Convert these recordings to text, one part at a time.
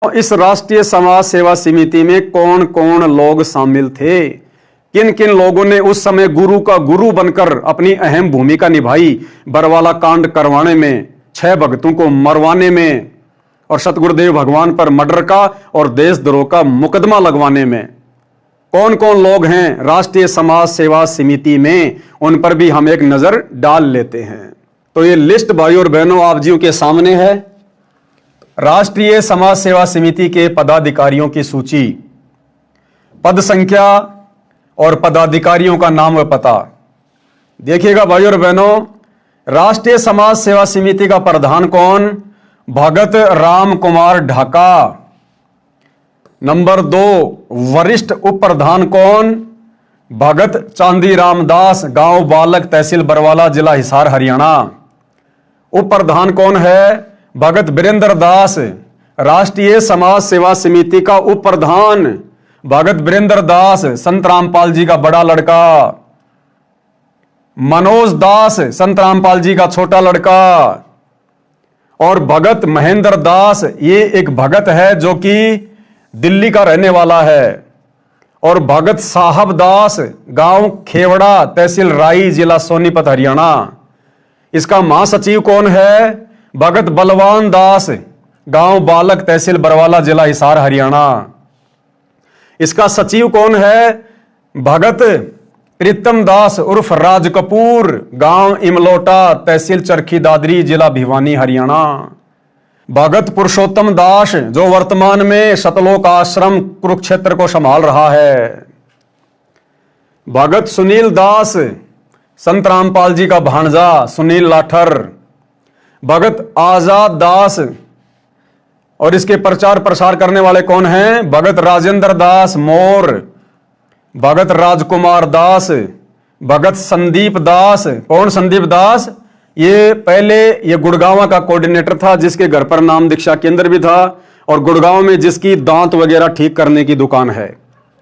इस राष्ट्रीय समाज सेवा समिति में कौन कौन लोग शामिल थे, किन किन लोगों ने उस समय गुरु का गुरु बनकर अपनी अहम भूमिका निभाई बरवाला कांड करवाने में, 6 भक्तों को मरवाने में और सतगुरुदेव भगवान पर मर्डर का और देशद्रोह का मुकदमा लगवाने में। कौन कौन लोग हैं राष्ट्रीय समाज सेवा समिति में, उन पर भी हम एक नजर डाल लेते हैं। तो ये लिस्ट भाइयों और बहनों आप जियों के सामने है। राष्ट्रीय समाज सेवा समिति के पदाधिकारियों की सूची, पद संख्या और पदाधिकारियों का नाम व पता देखिएगा भाइयों और बहनों। राष्ट्रीय समाज सेवा समिति का प्रधान कौन? भगत राम कुमार ढाका। नंबर 2 वरिष्ठ उप प्रधान कौन? भगत चांदी रामदास, गांव बालक, तहसील बरवाला, जिला हिसार, हरियाणा। उप प्रधान कौन है? भगत वीरेंद्र दास, राष्ट्रीय समाज सेवा समिति का उप प्रधान भगत वीरेंद्र दास, संत रामपाल जी का बड़ा लड़का। मनोज दास, संत रामपाल जी का छोटा लड़का। और भगत महेंद्र दास, ये एक भगत है जो कि दिल्ली का रहने वाला है। और भगत साहब दास, गांव खेवड़ा, तहसील राई, जिला सोनीपत, हरियाणा। इसका महासचिव कौन है? भगत बलवान दास, गांव बालक, तहसील बरवाला, जिला हिसार, हरियाणा। इसका सचिव कौन है? भगत प्रीतम दास उर्फ राज कपूर, गांव इमलोटा, तहसील चरखी दादरी, जिला भिवानी, हरियाणा। भगत पुरुषोत्तम दास, जो वर्तमान में सतलोक आश्रम कुरुक्षेत्र को संभाल रहा है। भगत सुनील दास, संत रामपाल जी का भांजा सुनील लाठर। भगत आजाद दास, और इसके प्रचार प्रसार करने वाले कौन हैं? भगत राजेंद्र दास मोर, भगत राजकुमार दास, भगत संदीप दास। कौन संदीप दास? ये पहले ये गुड़गांव का कोऑर्डिनेटर था, जिसके घर पर नाम दीक्षा केंद्र भी था और गुड़गांव में जिसकी दांत वगैरह ठीक करने की दुकान है।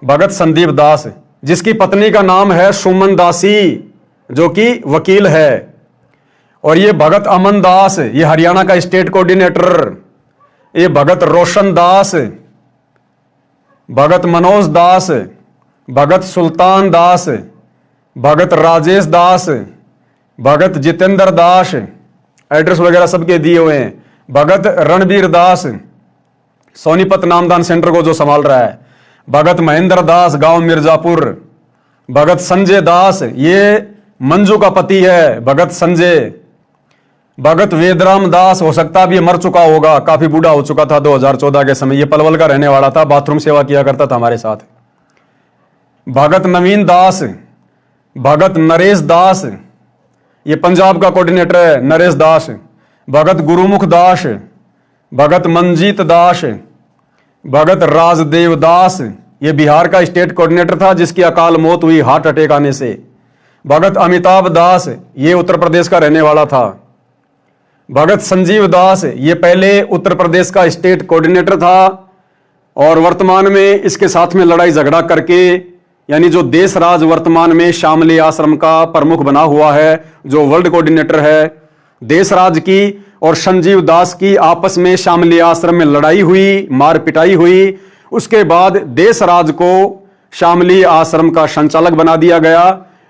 भगत संदीप दास, जिसकी पत्नी का नाम है सुमन दासी, जो कि वकील है। और ये भगत अमन दास, ये हरियाणा का स्टेट कोऑर्डिनेटर। ये भगत रोशन दास, भगत मनोज दास, भगत सुल्तान दास, भगत राजेश दास, भगत जितेंद्र दास, एड्रेस वगैरह सबके दिए हुए हैं। भगत रणबीर दास, सोनीपत नामदान सेंटर को जो संभाल रहा है। भगत महेंद्र दास, गांव मिर्जापुर। भगत संजय दास, ये मंजू का पति है, भगत संजय। भगत वेदराम दास, हो सकता है अभी मर चुका होगा, काफी बूढ़ा हो चुका था 2014 के समय। ये पलवल का रहने वाला था, बाथरूम सेवा किया करता था हमारे साथ। भगत नवीन दास, भगत नरेश दास, ये पंजाब का कोऑर्डिनेटर है, नरेश दास। भगत गुरुमुख दास, भगत मंजीत दास, भगत राजदेव दास, ये बिहार का स्टेट कोऑर्डिनेटर था, जिसकी अकाल मौत हुई हार्ट अटैक आने से। भगत अमिताभ दास, ये उत्तर प्रदेश का रहने वाला था। भगत संजीव दास, ये पहले उत्तर प्रदेश का स्टेट कोऑर्डिनेटर था और वर्तमान में इसके साथ में लड़ाई झगड़ा करके, यानी जो देश राज वर्तमान में शामली आश्रम का प्रमुख बना हुआ है, जो वर्ल्ड कोऑर्डिनेटर है। देश राज की और संजीव दास की आपस में शामली आश्रम में लड़ाई हुई, मार पिटाई हुई। उसके बाद देश राज को शामली आश्रम का संचालक बना दिया गया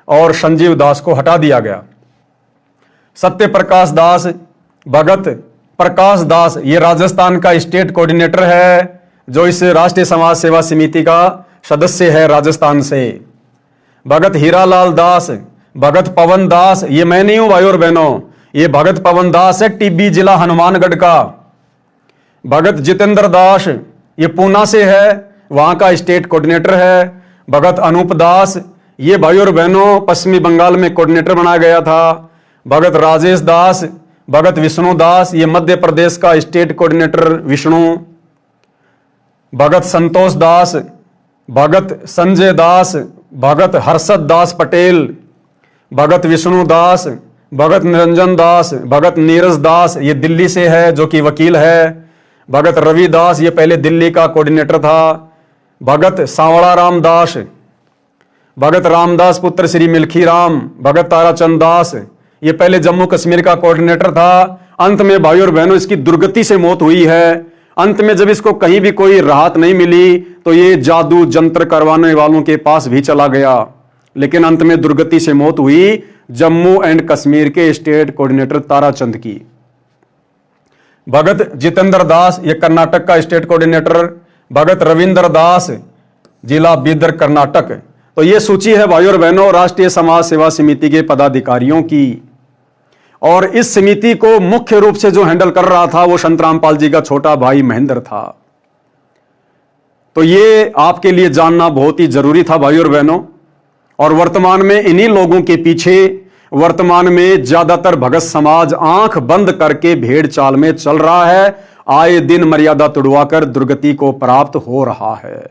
और संजीव दास को हटा दिया गया। सत्य प्रकाश दास, भगत प्रकाश दास, ये राजस्थान का स्टेट कोऑर्डिनेटर है, जो इस राष्ट्रीय समाज सेवा समिति का सदस्य है राजस्थान से। भगत हीरालाल दास, भगत पवन दास, ये मैं नहीं हूं भाइयों और बहनों, ये भगत पवन दास है, टिब्बी जिला हनुमानगढ़ का। भगत जितेंद्र दास, ये पूना से है, वहां का स्टेट कोऑर्डिनेटर है। भगत अनूप दास, ये भाइयों और बहनों पश्चिमी बंगाल में कोऑर्डिनेटर बनाया गया था। भगत राजेश दास, भगत विष्णु दास, ये मध्य प्रदेश का स्टेट कोऑर्डिनेटर विष्णु। भगत संतोष दास, भगत संजय दास, भगत हर्षद दास पटेल, भगत विष्णु दास, भगत निरंजन दास, भगत नीरज दास, ये दिल्ली से है, जो कि वकील है। भगत रवि दास, ये पहले दिल्ली का कोऑर्डिनेटर था। भगत सांवड़ा राम दास, भगत रामदास पुत्र श्री मिल्खी राम। भगत ताराचंद दास, ये पहले जम्मू कश्मीर का कोऑर्डिनेटर था। अंत में भाइयों और बहनों इसकी दुर्गति से मौत हुई है अंत में जब इसको कहीं भी कोई राहत नहीं मिली तो ये जादू जंत्र करवाने वालों के पास भी चला गया, लेकिन अंत में दुर्गति से मौत हुई जम्मू एंड कश्मीर के स्टेट कोऑर्डिनेटर ताराचंद की। भगत जितेंद्र दास, ये कर्नाटक का स्टेट कोऑर्डिनेटर। भगत रविंद्र दास, जिला बीदर, कर्नाटक। तो ये सूची है भाइयों और बहनों राष्ट्रीय समाज सेवा समिति के पदाधिकारियों की। और इस समिति को मुख्य रूप से जो हैंडल कर रहा था वो संत रामपाल जी का छोटा भाई महेंद्र था। तो ये आपके लिए जानना बहुत ही जरूरी था भाइयों और बहनों। और वर्तमान में इन्हीं लोगों के पीछे वर्तमान में ज्यादातर भगत समाज आंख बंद करके भेड़ चाल में चल रहा है, आए दिन मर्यादा तुड़वाकर दुर्गति को प्राप्त हो रहा है।